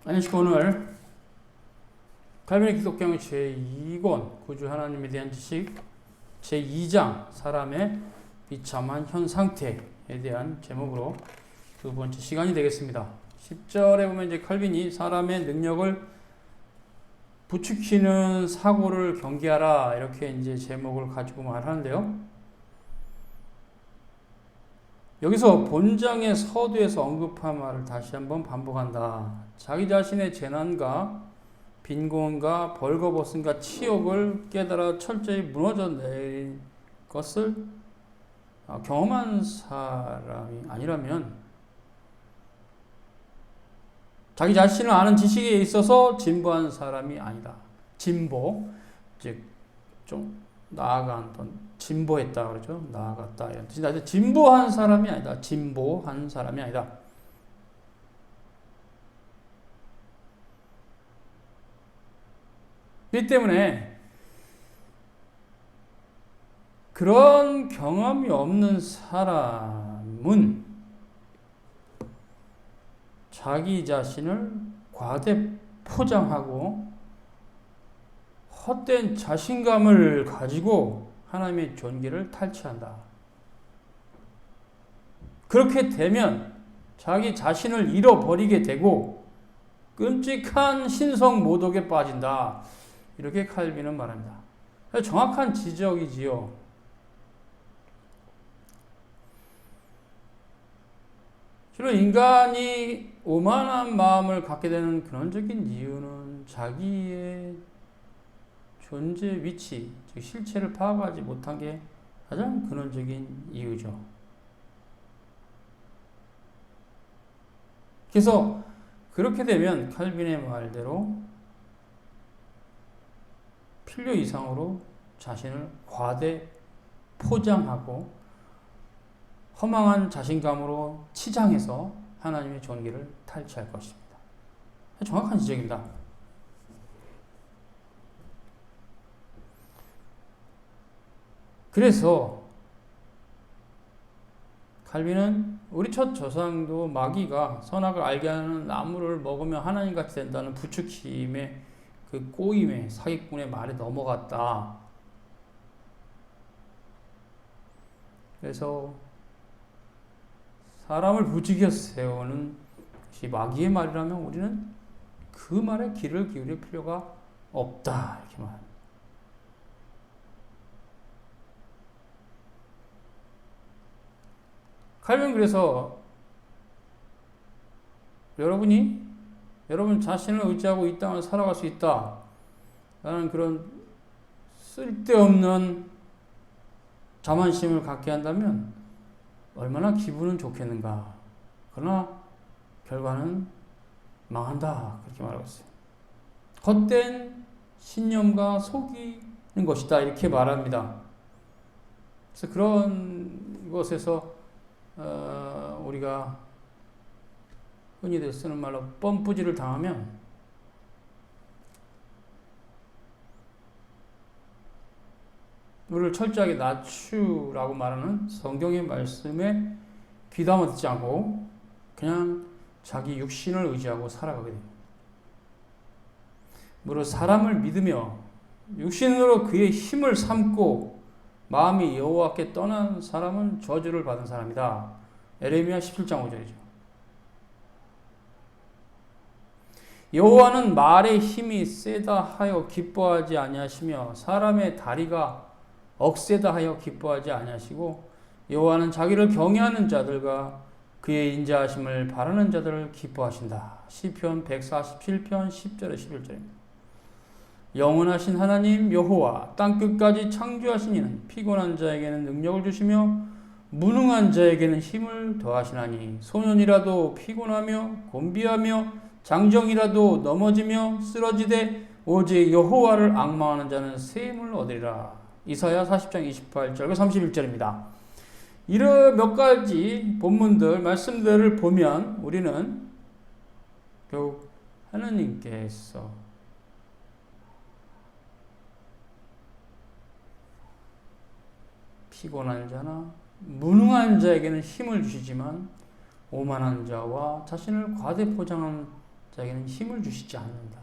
안녕하십니까. 오늘 칼빈의 기독경 제2권 구주 하나님에 대한 지식 제2장 사람의 비참한 현 상태에 대한 제목으로 두 번째 시간이 되겠습니다. 10절에 보면 이제 칼빈이 사람의 능력을 부추기는 사고를 경계하라 이렇게 이제 제목을 가지고 말하는데요. 여기서 본장의 서두에서 언급한 말을 다시 한번 반복한다. 자기 자신의 재난과 빈곤과 벌거벗음과 치욕을 깨달아 철저히 무너져 내린 것을 경험한 사람이 아니라면 자기 자신을 아는 지식에 있어서 진보한 사람이 아니다. 진보, 즉 좀 나아간 진보했다 그러죠. 나아갔다 이런 뜻이다. 진보한 사람이 아니다. 진보한 사람이 아니다. 이 때문에 그런 경험이 없는 사람은 자기 자신을 과대 포장하고 헛된 자신감을 가지고 하나님의 존귀를 탈취한다. 그렇게 되면 자기 자신을 잃어버리게 되고 끔찍한 신성 모독에 빠진다. 이렇게 칼빈은 말합니다. 정확한 지적이지요. 주로 인간이 오만한 마음을 갖게 되는 근원적인 이유는 자기의 존재 위치, 즉 실체를 파악하지 못한 게 가장 근원적인 이유죠. 그래서 그렇게 되면 칼빈의 말대로 필요 이상으로 자신을 과대 포장하고 허망한 자신감으로 치장해서 하나님의 존귀를 탈취할 것입니다. 정확한 지적입니다. 그래서 칼빈은 우리 첫 조상도 마귀가 선악을 알게 하는 나무를 먹으면 하나님같이 된다는 부추김의 그 꼬임의 사기꾼의 말에 넘어갔다. 그래서 사람을 부추겨 세우는 것이 마귀의 말이라면 우리는 그 말에 귀를 기울일 필요가 없다. 이렇게 말합니다. 칼빈은 그래서 여러분 자신을 의지하고 이 땅을 살아갈 수 있다. 라는 그런 쓸데없는 자만심을 갖게 한다면 얼마나 기분은 좋겠는가. 그러나 결과는 망한다. 그렇게 말하고 있어요. 헛된 신념과 속이는 것이다. 이렇게 말합니다. 그래서 그런 것에서 우리가 흔히들 쓰는 말로 뻔뿌지를 당하면 우리를 철저하게 낮추라고 말하는 성경의 말씀에 귀담아 듣지 않고 그냥 자기 육신을 의지하고 살아가게 됩니다. 무릇 사람을 믿으며 육신으로 그의 힘을 삼고 마음이 여호와께 떠난 사람은 저주를 받은 사람이다. 에레미야 17장 5절이죠. 여호와는 말의 힘이 세다 하여 기뻐하지 아니하시며 사람의 다리가 억세다 하여 기뻐하지 아니하시고 여호와는 자기를 경외하는 자들과 그의 인자하심을 바라는 자들을 기뻐하신다. 시편 147편 10절에 11절입니다. 영원하신 하나님 여호와 땅끝까지 창조하신 이는 피곤한 자에게는 능력을 주시며 무능한 자에게는 힘을 더하시나니 소년이라도 피곤하며 곤비하며 장정이라도 넘어지며 쓰러지되 오직 여호와를 앙망하는 자는 새 힘을 얻으리라. 이사야 40장 28절과 31절입니다. 이런 몇 가지 본문들, 말씀들을 보면 우리는 결국 하나님께서 피곤한 자나 무능한 자에게는 힘을 주시지만 오만한 자와 자신을 과대 포장한 자기는 힘을 주시지 않는다.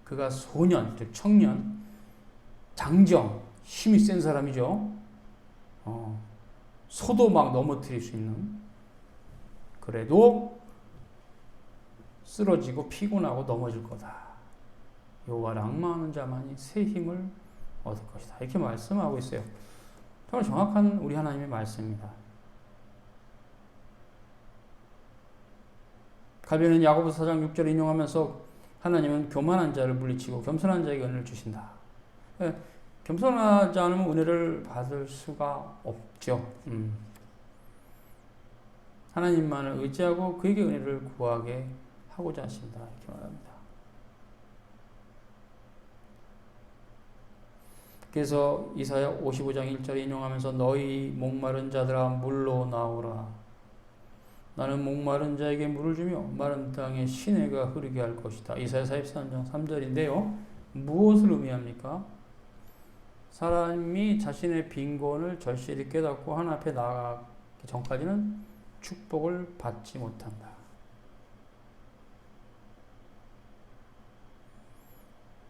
그가 소년, 즉 청년, 장정, 힘이 센 사람이죠. 소도 막 넘어뜨릴 수 있는. 그래도 쓰러지고 피곤하고 넘어질 거다. 여호와를 앙망하는 자만이 새 힘을 얻을 것이다. 이렇게 말씀하고 있어요. 정말 정확한 우리 하나님의 말씀입니다. 갈비는 야고보서 4장 6절을 인용하면서 하나님은 교만한 자를 물리치고 겸손한 자에게 은혜를 주신다. 겸손하지 않으면 은혜를 받을 수가 없죠. 하나님만을 의지하고 그에게 은혜를 구하게 하고자 하신다. 이렇게 말합니다. 그래서 이사야 55장 1절 인용하면서 너희 목마른 자들아 물로 나오라. 나는 목마른 자에게 물을 주며 마른 땅에 시내가 흐르게 할 것이다. 이사야 43장 3절인데요. 무엇을 의미합니까? 사람이 자신의 빈곤을 절실히 깨닫고 하나님 앞에 나아가기 전까지는 축복을 받지 못한다.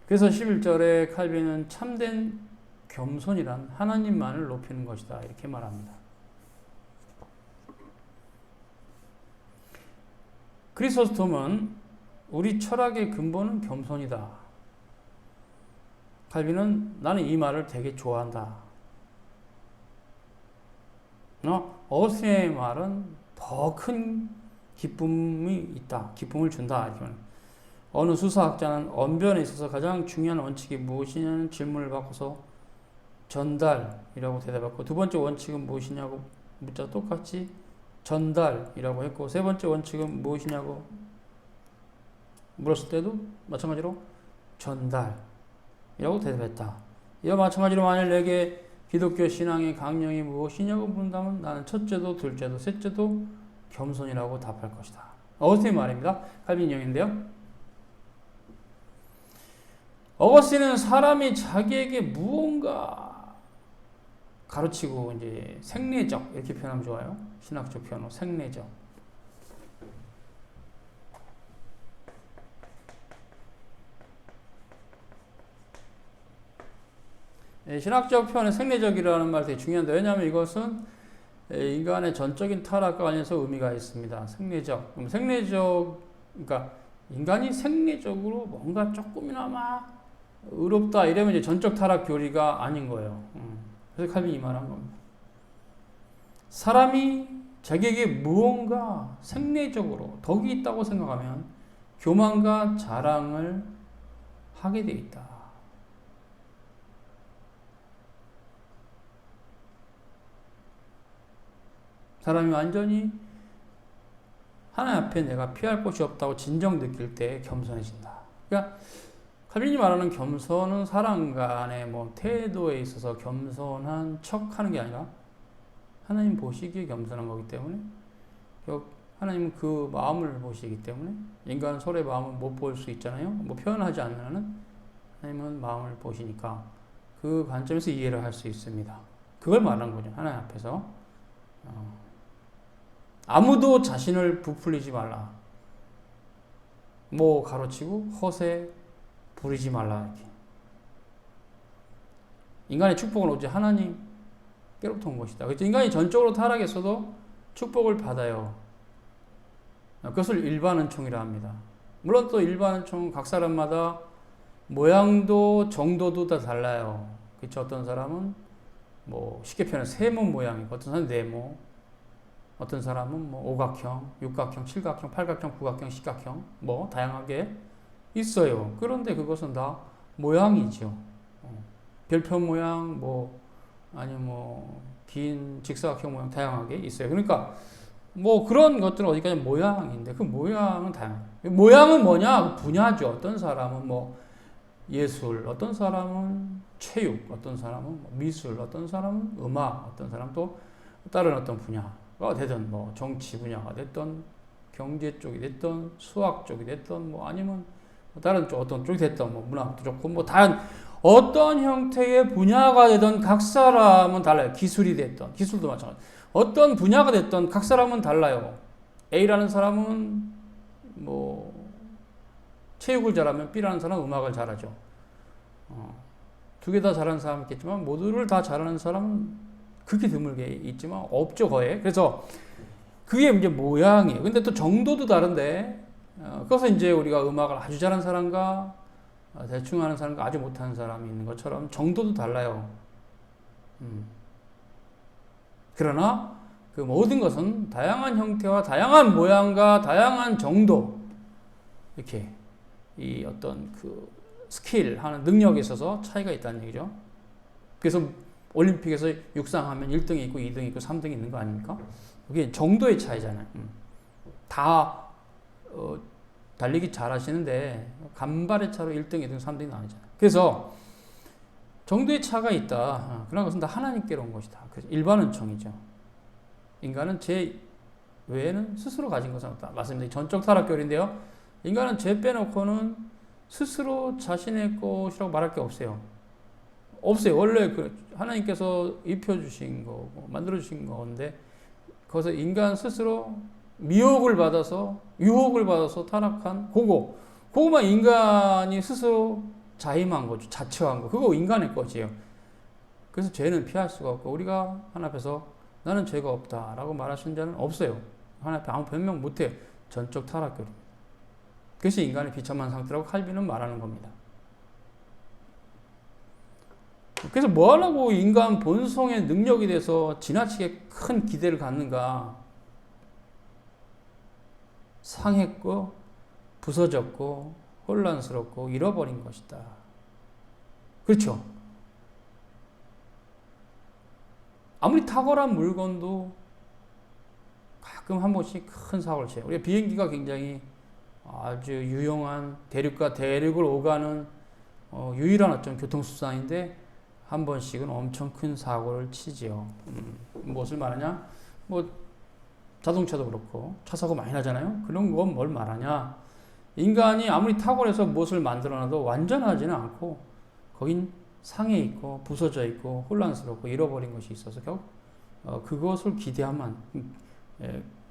그래서 11절에 칼빈은 참된 겸손이란 하나님만을 높이는 것이다. 이렇게 말합니다. 크리소스톰은 우리 철학의 근본은 겸손이다. 칼빈은 나는 이 말을 되게 좋아한다. 어거스틴의 말은 더 큰 기쁨이 있다. 기쁨을 준다. 이렇게 말합니다. 어느 수사학자는 언변에 있어서 가장 중요한 원칙이 무엇이냐는 질문을 받고서 전달이라고 대답했고, 두 번째 원칙은 무엇이냐고 묻자 똑같이 전달이라고 했고, 세 번째 원칙은 무엇이냐고 물었을 때도 마찬가지로 전달이라고 대답했다. 이와 마찬가지로 만일 내게 기독교 신앙의 강령이 무엇이냐고 묻는다면 나는 첫째도 둘째도 셋째도 겸손이라고 답할 것이다. 어거스틴의 말입니다. 칼빈 인용인데요. 어거스틴은 사람이 자기에게 무언가 가르치고 이제 생례적 이렇게 표현하면 좋아요. 신학적 표현으로 생례적. 신학적 표현의 생례적이라는 말이 되게 중요한데, 왜냐하면 이것은 인간의 전적인 타락과 관련해서 의미가 있습니다. 생례적. 그럼 생례적, 그러니까 인간이 생리적으로 뭔가 조금이나마 의롭다 이러면 이제 전적 타락 교리가 아닌 거예요. 그래서 칼빈이 이 말한 겁니다. 사람이 자기에게 무언가 생리적으로 덕이 있다고 생각하면 교만과 자랑을 하게 돼 있다. 사람이 완전히 하나님 앞에 내가 피할 곳이 없다고 진정 느낄 때 겸손해진다. 그러니까 칼빈이 말하는 겸손은 사람 간의 뭐 태도에 있어서 겸손한 척하는 게 아니라 하나님 보시기에 겸손한 거기 때문에, 하나님은 그 마음을 보시기 때문에 인간 서로의 마음을 못 볼 수 있잖아요. 뭐 표현하지 않는 한은 하나님은 마음을 보시니까 그 관점에서 이해를 할 수 있습니다. 그걸 말하는 거죠. 하나님 앞에서 아무도 자신을 부풀리지 말라. 뭐 가로치고 허세 부리지 말라. 이렇게. 인간의 축복은 오직 하나님께로부터 온 것이다. 그래서 인간이 전적으로 타락했어도 축복을 받아요. 그것을 일반은총이라 합니다. 물론 또 일반은총은 각 사람마다 모양도 정도도 다 달라요. 그렇죠? 어떤 사람은 뭐 쉽게 표현해 세모 모양이고, 어떤 사람은 네모, 어떤 사람은 뭐 오각형, 육각형, 칠각형, 팔각형, 구각형, 십각형 뭐 다양하게 있어요. 그런데 그것은 다 모양이죠. 별표 모양, 뭐 아니면 뭐 긴 직사각형 모양 다양하게 있어요. 그러니까 뭐 그런 것들은 어디까지 모양인데 그 모양은 다양해요. 모양은 뭐냐? 분야죠. 어떤 사람은 뭐 예술, 어떤 사람은 체육, 어떤 사람은 미술, 어떤 사람은 음악, 어떤 사람은 또 다른 어떤 분야가 되든 뭐 정치 분야가 됐든 경제 쪽이 됐든 수학 쪽이 됐든 뭐 아니면 다른 쪽 어떤 쪽이 됐든 뭐 문학도 좋고 뭐 다른 어떤 형태의 분야가 되든 각 사람은 달라요. 기술이 됐든 기술도 마찬가지. 어떤 분야가 됐든 각 사람은 달라요. A라는 사람은 뭐 체육을 잘하면 B라는 사람은 음악을 잘하죠. 두 개 다 잘하는 사람이 있겠지만 모두를 다 잘하는 사람은 극히 드물게 있지만 없죠, 거의. 그래서 그게 이제 모양이에요. 근데 또 정도도 다른데 그래서 이제 우리가 음악을 아주 잘하는 사람과 대충 하는 사람과 아주 못하는 사람이 있는 것처럼 정도도 달라요. 그러나 그 모든 것은 다양한 형태와 다양한 모양과 다양한 정도 이렇게 이 어떤 그 스킬 하는 능력에 있어서 차이가 있다는 얘기죠. 그래서 올림픽에서 육상하면 1등이 있고 2등이 있고 3등이 있는 거 아닙니까? 그게 정도의 차이잖아요. 다 달리기 잘 하시는데 간발의 차로 1등, 2등, 3등이 아니잖아요. 그래서 정도의 차가 있다. 그런 것은 다 하나님께로 온 것이다. 그래서 일반은총이죠. 인간은 죄 외에는 스스로 가진 것은 없다. 맞습니다. 전적 타락교리인데요. 인간은 죄 빼놓고는 스스로 자신의 것이라고 말할 게 없어요. 없어요. 원래 그 하나님께서 입혀주신 거고 만들어주신 건데 거기서 인간 스스로 미혹을 받아서 유혹을 받아서 타락한 그거만 인간이 스스로 자임한 거죠. 자처한 거. 그거 인간의 것이에요. 그래서 죄는 피할 수가 없고 우리가 하나님 앞에서 나는 죄가 없다라고 말하시는 자는 없어요. 하나님 앞에 아무 변명 못해요. 전적 타락교리입니다. 그것이 인간의 비참한 상태라고 칼빈은 말하는 겁니다. 그래서 뭐하려고 인간 본성의 능력에 대해서 지나치게 큰 기대를 갖는가? 상했고 부서졌고 혼란스럽고 잃어버린 것이다. 그렇죠? 아무리 탁월한 물건도 가끔 한 번씩 큰 사고를 쳐요. 우리가 비행기가 굉장히 아주 유용한 대륙과 대륙을 오가는 유일한 어떤 교통수단인데 한 번씩은 엄청 큰 사고를 치지요. 무엇을 말하냐? 뭐 자동차도 그렇고 차 사고 많이 나잖아요. 그런 건 뭘 말하냐? 인간이 아무리 탁월해서 무엇을 만들어놔도 완전하지는 않고 거긴 상해 있고 부서져 있고 혼란스럽고 잃어버린 것이 있어서 결국 그것을 기대하면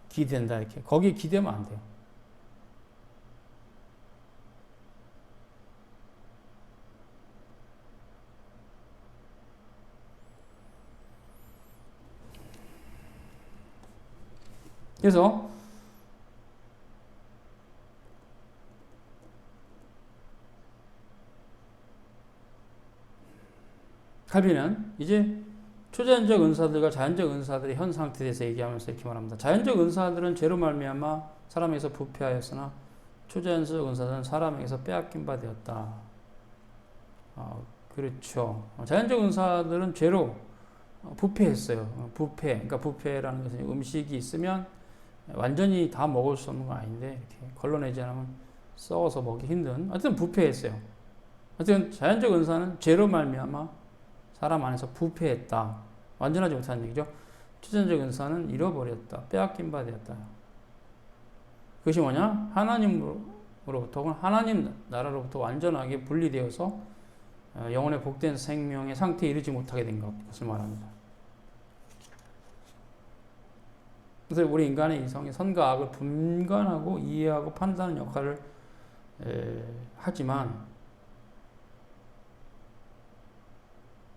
기대된다 이렇게 거기에 기대하면 안 돼요. 그래서 칼빈은 이제 초자연적 은사들과 자연적 은사들의 현 상태에 대해서 얘기하면서 이렇게 말합니다. 자연적 은사들은 죄로 말미암아 사람에게서 부패하였으나 초자연적 은사들은 사람에게서 빼앗긴 바 되었다. 그렇죠. 자연적 은사들은 죄로 부패했어요. 그러니까 부패라는 것은 음식이 있으면 완전히 다 먹을 수 없는 건 아닌데 이렇게 걸러내지 않으면 썩어서 먹기 힘든. 하여튼 부패했어요. 하여튼 자연적 은사는 죄로 말미암아 사람 안에서 부패했다. 완전하지 못한 얘기죠. 초자연적 은사는 잃어버렸다. 빼앗긴 바 되었다. 그것이 뭐냐? 하나님으로부터 혹은 하나님 나라로부터 완전하게 분리되어서 영혼의 복된 생명의 상태에 이르지 못하게 된 것을 말합니다. 그래서 우리 인간의 이성이 선과 악을 분간하고 이해하고 판단하는 역할을 하지만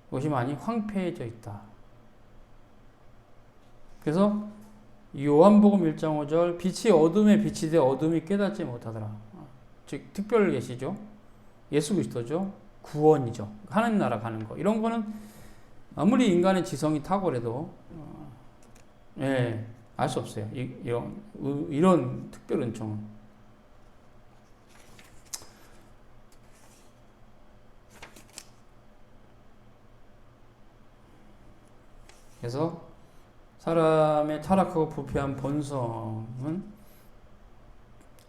그것이 많이 황폐해져 있다. 그래서 요한복음 1장 5절 빛이 어둠에 빛이 되어 어둠이 깨닫지 못하더라. 즉 특별 계시죠. 예수 그리스도죠. 구원이죠. 하나님 나라 가는 거. 이런 거는 아무리 인간의 지성이 탁월해도 알 수 없어요. 이런 특별 은총은. 그래서 사람의 타락하고 부패한 본성은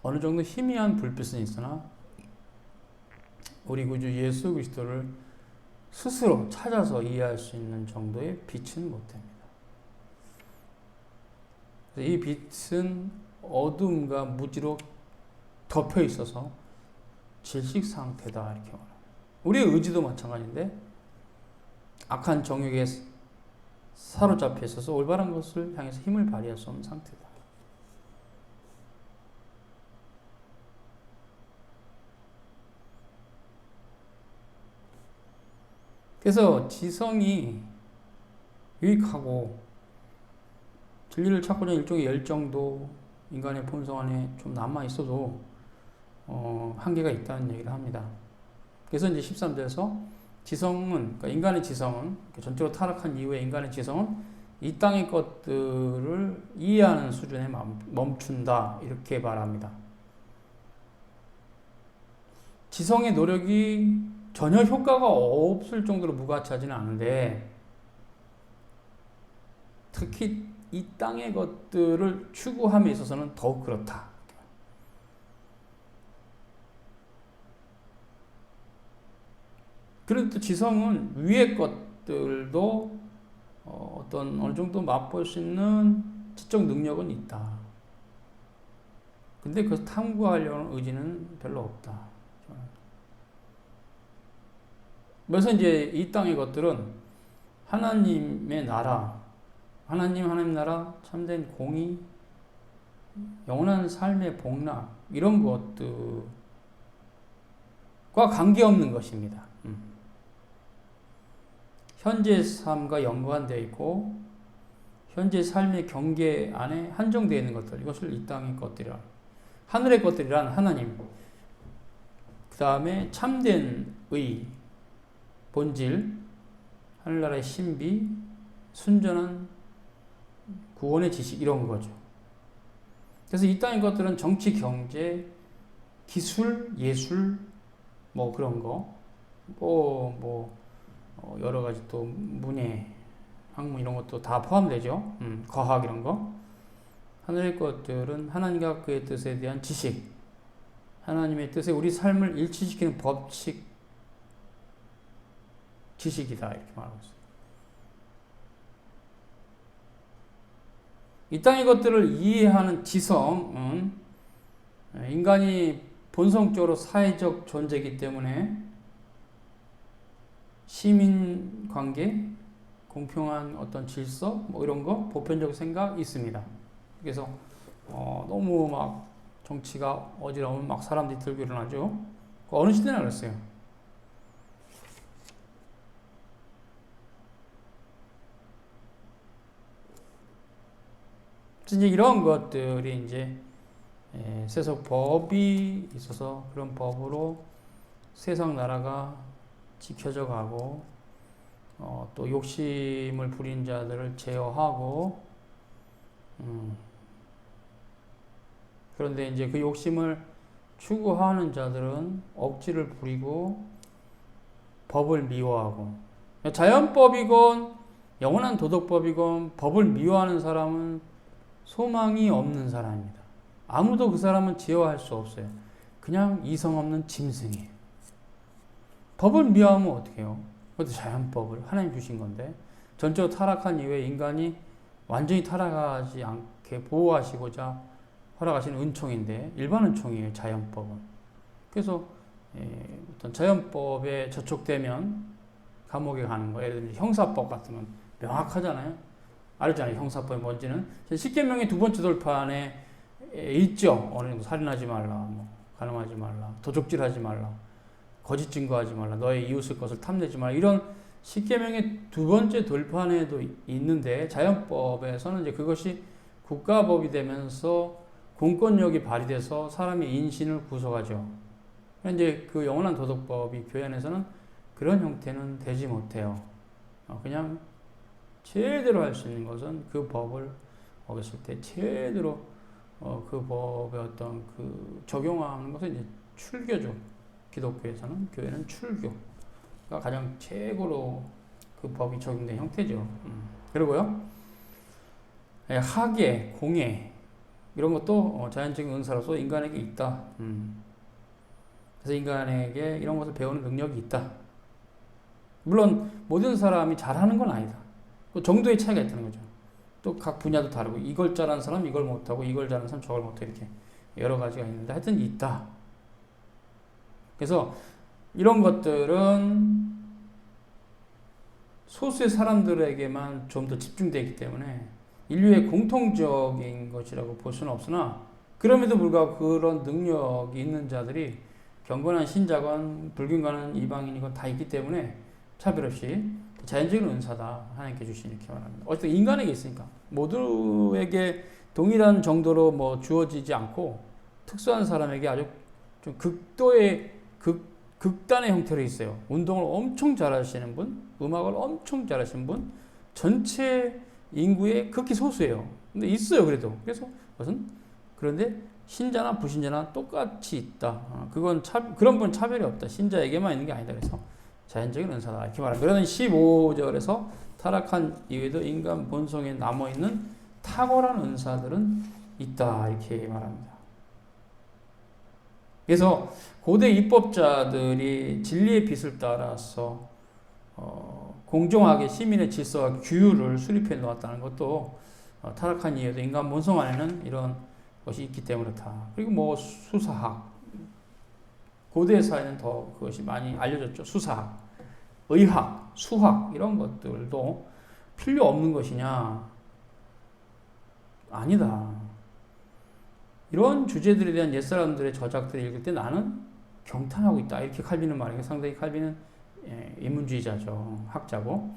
어느 정도 희미한 불빛은 있으나 우리 구주 예수 그리스도를 스스로 찾아서 이해할 수 있는 정도의 빛은 못 됩니다. 이 빛은 어둠과 무지로 덮여 있어서 질식 상태다 이렇게 말합니다. 우리의 의지도 마찬가지인데 악한 정욕에 사로잡혀 있어서 올바른 것을 향해서 힘을 발휘할 수 없는 상태다. 그래서 지성이 유익하고 진리를 찾고자 일종의 열정도 인간의 본성 안에 좀 남아 있어도 한계가 있다는 얘기를 합니다. 그래서 이제 13절에서 지성은, 그러니까 인간의 지성은, 전적으로 타락한 이후에 인간의 지성은 이 땅의 것들을 이해하는 수준에 멈춘다, 이렇게 말합니다. 지성의 노력이 전혀 효과가 없을 정도로 무가치하지는 않은데, 특히 이 땅의 것들을 추구함에 있어서는 더욱 그렇다. 그런데 또 지성은 위의 것들도 어느 정도 맛볼 수 있는 지적 능력은 있다. 근데 그것을 탐구하려는 의지는 별로 없다. 그래서 이제 이 땅의 것들은 하나님의 나라, 하나님 나라, 참된 공의, 영원한 삶의 복락, 이런 것들과 관계없는 것입니다. 현재 삶과 연관되어 있고 현재 삶의 경계 안에 한정되어 있는 것들, 이것을 이 땅의 것들이라, 하늘의 것들이란 하나님, 그 다음에 참된 의, 본질, 하늘나라의 신비, 순전한 구원의 지식, 이런 거죠. 그래서 이 땅의 것들은 정치, 경제, 기술, 예술, 뭐 그런 거, 여러 가지 또 문예, 학문 이런 것도 다 포함되죠. 과학 이런 거. 하늘의 것들은 하나님과 그의 뜻에 대한 지식, 하나님의 뜻에 우리 삶을 일치시키는 법칙, 지식이다, 이렇게 말하고 있어요. 이 땅의 것들을 이해하는 지성은 인간이 본성적으로 사회적 존재이기 때문에 시민 관계, 공평한 어떤 질서, 뭐 이런 거, 보편적 생각 있습니다. 그래서 너무 막 정치가 어지러우면 막 사람들이 들고 일어나죠. 어느 시대나 그랬어요. 이제 이런 것들이 이제 세속 법이 있어서 그런 법으로 세상 나라가 지켜져 가고 또 욕심을 부린 자들을 제어하고 그런데 이제 그 욕심을 추구하는 자들은 억지를 부리고 법을 미워하고, 자연법이건 영원한 도덕법이건 법을 미워하는 사람은 소망이 없는 사람입니다. 아무도 그 사람은 제어할 수 없어요. 그냥 이성 없는 짐승이에요. 법을 미워하면 어떻게 해요? 그것도 자연법을 하나님 주신 건데, 전적으로 타락한 이후에 인간이 완전히 타락하지 않게 보호하시고자 허락하신 은총인데, 일반 은총이에요, 자연법은. 그래서 어떤 자연법에 저촉되면 감옥에 가는 거, 예를 들면 형사법 같은 건 명확하잖아요. 알잖아요, 형사법이 뭔지는. 십계명의 두 번째 돌판에 있죠. 어느 정도 살인하지 말라, 뭐 간음하지 말라, 도적질하지 말라, 거짓 증거하지 말라, 너의 이웃의 것을 탐내지 말라, 이런 십계명의 두 번째 돌판에도 있는데, 자연법에서는 이제 그것이 국가법이 되면서 공권력이 발휘돼서 사람의 인신을 구속하죠. 이제 그 영원한 도덕법이 교회 안에서는 그런 형태는 되지 못해요. 그냥 제대로 할 수 있는 것은 그 법을 어겼을 때 제대로 그 법의 어떤 그 적용하는 것은 이제 출교죠. 기독교에서는, 교회는 출교가 가장 최고로 그 법이 적용된 형태죠. 그리고요, 학예, 공예 이런 것도 자연적인 은사로서 인간에게 있다. 그래서 인간에게 이런 것을 배우는 능력이 있다. 물론 모든 사람이 잘하는 건 아니다. 또 정도의 차이가 있다는 거죠. 또 각 분야도 다르고, 이걸 잘하는 사람 이걸 못하고, 이걸 잘하는 사람 저걸 못하고, 이렇게 여러 가지가 있는데 하여튼 있다. 그래서 이런 것들은 소수의 사람들에게만 좀 더 집중되어 있기 때문에 인류의 공통적인 것이라고 볼 수는 없으나, 그럼에도 불구하고 그런 능력이 있는 자들이 경건한 신자건 불균가는 이방인이건 다 있기 때문에 차별 없이 자연적인 은사다. 하나님께 주신 이렇게 말합니다. 어쨌든 인간에게 있으니까 모두에게 동일한 정도로 뭐 주어지지 않고 특수한 사람에게 아주 좀 극단의 형태로 있어요. 운동을 엄청 잘하시는 분, 음악을 엄청 잘하시는 분, 전체 인구의 극히 소수예요. 근데 있어요, 그래도. 그래서 그런데 신자나 불신자나 똑같이 있다. 그건 그런 분 차별이 없다. 신자에게만 있는 게 아니다. 그래서 자연적인 은사다. 이렇게 말합니다. 그러는 15절에서 타락한 이외에도 인간 본성에 남아있는 탁월한 은사들은 있다. 이렇게 말합니다. 그래서 고대 입법자들이 진리의 빛을 따라서 공정하게 시민의 질서와 규율을 수립해 놓았다는 것도 타락한 이유도 인간 본성 안에는 이런 것이 있기 때문에 그렇다. 그리고 뭐 수사학, 고대 사회는 더 그것이 많이 알려졌죠. 수사학, 의학, 수학 이런 것들도 필요 없는 것이냐? 아니다. 이런 주제들에 대한 옛사람들의 저작들을 읽을 때 나는 경탄하고 있다. 이렇게 칼빈은 말해요. 상당히 칼빈은 인문주의자죠. 학자고.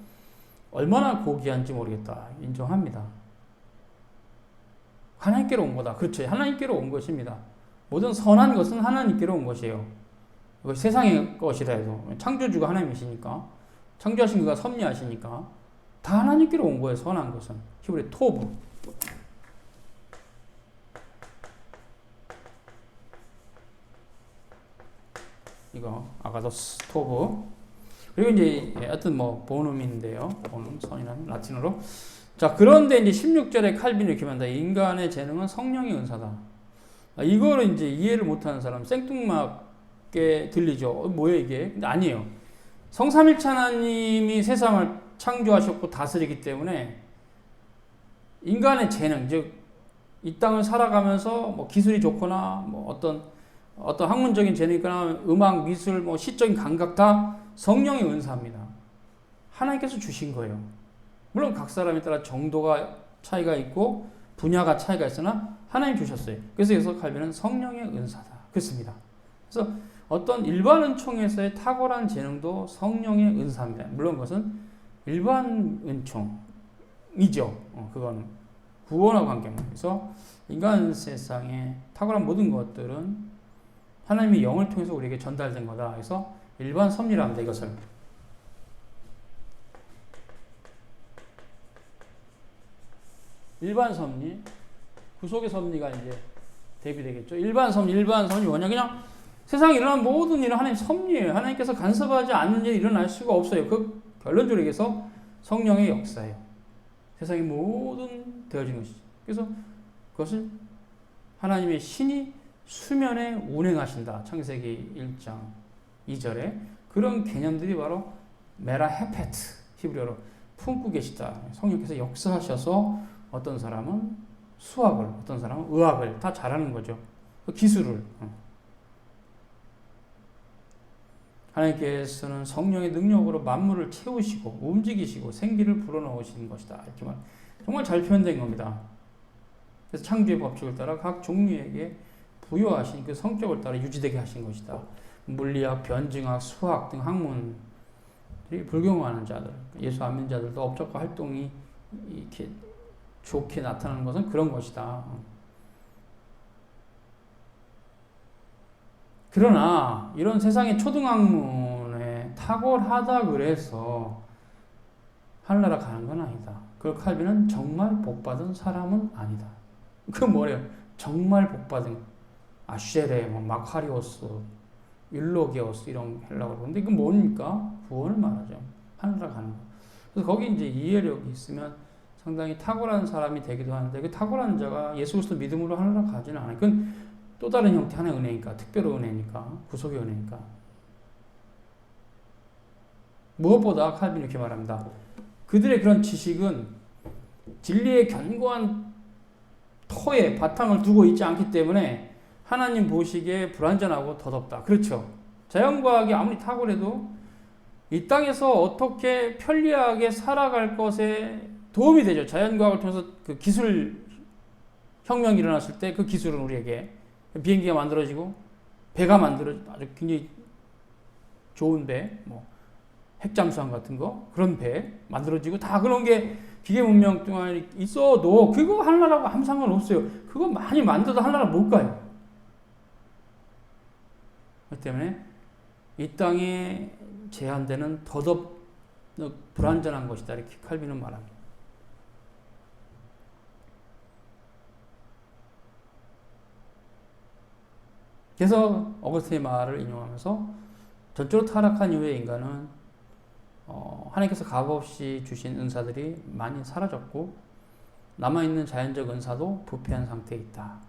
얼마나 고귀한지 모르겠다. 인정합니다. 하나님께로 온 거다. 그렇죠. 하나님께로 온 것입니다. 모든 선한 것은 하나님께로 온 것이에요. 그것이 세상의 것이라 해도 창조주가 하나님이시니까 창조하신 그가 섭리하시니까 다 하나님께로 온 거예요. 선한 것은. 히브리 토브. 이거 아가도스 토브. 그리고 이제 하여튼 뭐 보눔인데요. 보눔 선이라는 라틴어로. 자, 그런데 이제 16절에 칼빈이 이렇게 말한다. 인간의 재능은 성령의 은사다. 이거를 이제 이해를 못하는 사람 생뚱맞게 들리죠. 뭐예요 이게? 근데 아니에요. 성삼일체 하나님이 세상을 창조하셨고 다스리기 때문에 인간의 재능, 즉 이 땅을 살아가면서 뭐 기술이 좋거나 뭐 어떤 학문적인 재능이거나 음악, 미술, 뭐 시적인 감각 다 성령의 은사입니다. 하나님께서 주신 거예요. 물론 각 사람에 따라 정도가 차이가 있고 분야가 차이가 있으나 하나님 주셨어요. 그래서 여기서 칼빈은 성령의 은사다. 그렇습니다. 그래서 어떤 일반 은총에서의 탁월한 재능도 성령의 은사입니다. 물론 그것은 일반 은총이죠. 그거는 구원과 관계입니다. 그래서 인간 세상에 탁월한 모든 것들은 하나님의 영을 통해서 우리에게 전달된 거다. 그래서 일반 섭리라 합니다. 이것을. 일반 섭리, 구속의 섭리가 이제 대비되겠죠. 일반이 뭐냐? 그냥 세상에 일어난 모든 일은 하나님 섭리예요. 하나님께서 간섭하지 않는 일이 일어날 수가 없어요. 그 결론적으로 얘기해서 성령의 역사예요. 세상의 모든 되어진 것이죠. 그래서 그것을 하나님의 신이 수면에 운행하신다. 창세기 1장 2절에 그런 개념들이 바로 메라 헤페트, 히브리어로 품고 계시다. 성령께서 역사하셔서 어떤 사람은 수학을, 어떤 사람은 의학을 다 잘하는 거죠. 그 기술을. 하나님께서는 성령의 능력으로 만물을 채우시고 움직이시고 생기를 불어넣으시는 것이다. 이렇게 말. 정말 잘 표현된 겁니다. 그래서 창조의 법칙을 따라 각 종류에게 부여하신 그 성격을 따라 유지되게 하신 것이다. 물리학, 변증학, 수학 등 학문들이 불경하는 자들, 예수 안 믿는 자들도 업적과 활동이 이렇게 좋게 나타나는 것은 그런 것이다. 그러나 이런 세상의 초등학문에 탁월하다 그래서 하늘나라 가는 건 아니다. 그 칼빈은 정말 복받은 사람은 아니다. 그 뭐래요? 정말 복받은 아쉐레, 뭐 마카리오스, 율로게오스 이런 헬라어로. 근데 이건 뭡니까? 구원을 말하죠. 하늘나라 가는 거. 그래서 거기 이제 이해력이 있으면 상당히 탁월한 사람이 되기도 하는데 그 탁월한 자가 예수 그리스도 믿음으로 하늘나라 가지는 않아요. 그건 또 다른 형태 하나의 은혜니까, 특별한 은혜니까, 구속의 은혜니까. 무엇보다 칼빈이 이렇게 말합니다. 그들의 그런 지식은 진리의 견고한 터에 바탕을 두고 있지 않기 때문에 하나님 보시기에 불완전하고 더덥다. 그렇죠. 자연과학이 아무리 탁월해도 이 땅에서 어떻게 편리하게 살아갈 것에 도움이 되죠. 자연과학을 통해서 그 기술 혁명이 일어났을 때 그 기술은 우리에게 비행기가 만들어지고 배가 만들어지고 아주 굉장히 좋은 배, 뭐 핵잠수함 같은 거, 그런 배 만들어지고 다 그런 게 기계 문명 동안 있어도 그거 하나라고 아무 상관없어요. 그거 많이 만들어도 하나라 못 가요. 그렇기 때문에 이 땅에 제한되는 더더 불완전한 것이다. 이렇게 칼빈은 말합니다. 그래서 어거스틴의 말을 인용하면서 전적으로 타락한 이후의 인간은 하나님께서 값없이 주신 은사들이 많이 사라졌고 남아있는 자연적 은사도 부패한 상태에 있다.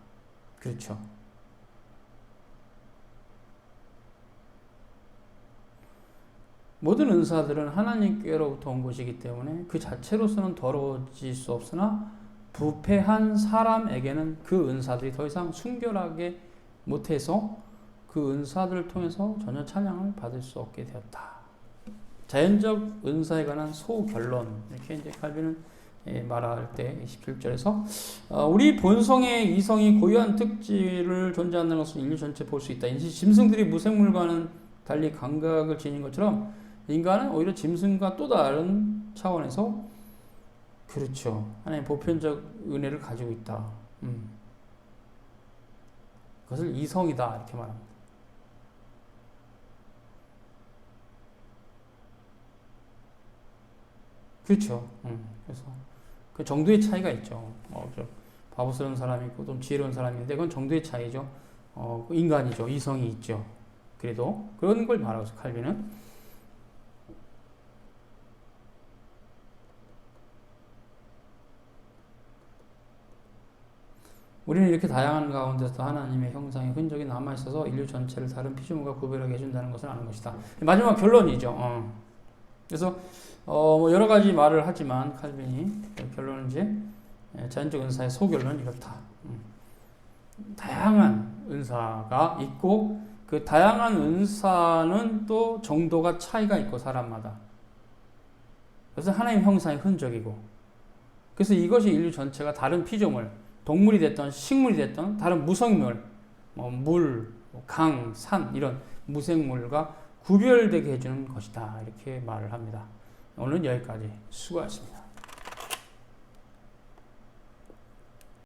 그렇죠. 모든 은사들은 하나님께로부터 온 것이기 때문에 그 자체로서는 더러워질 수 없으나 부패한 사람에게는 그 은사들이 더 이상 순결하게 못해서 그 은사들을 통해서 전혀 찬양을 받을 수 없게 되었다. 자연적 은사에 관한 소결론, 이렇게 이제 칼빈은 말할 때 17절에서 우리 본성의 이성이 고유한 특질을 존재하는 것을 인류 전체 볼 수 있다. 짐승들이 무생물과는 달리 감각을 지닌 것처럼 인간은 오히려 짐승과 또 다른 차원에서 그렇죠. 하나님의 보편적 은혜를 가지고 있다. 그것을 이성이다 이렇게 말합니다. 그렇죠. 그래서 그 정도의 차이가 있죠. 바보스러운 사람이 있고 좀 지혜로운 사람이 있는데 그건 정도의 차이죠. 인간이죠. 이성이 있죠. 그래도 그런 걸 말하고 있어요. 칼빈은. 우리는 이렇게 다양한 가운데서 하나님의 형상의 흔적이 남아있어서 인류 전체를 다른 피조물과 구별하게 해준다는 것을 아는 것이다. 마지막 결론이죠. 그래서 뭐 여러 가지 말을 하지만 칼빈이 결론은 이제 자연적 은사의 소결론은 이렇다. 다양한 은사가 있고 그 다양한 은사는 또 정도가 차이가 있고 사람마다. 그래서 하나님 형상의 흔적이고 그래서 이것이 인류 전체가 다른 피조물 동물이 됐던 식물이 됐던 다른 무생물, 물, 강, 산 이런 무생물과 구별되게 해주는 것이다. 이렇게 말을 합니다. 오늘은 여기까지 수고하셨습니다.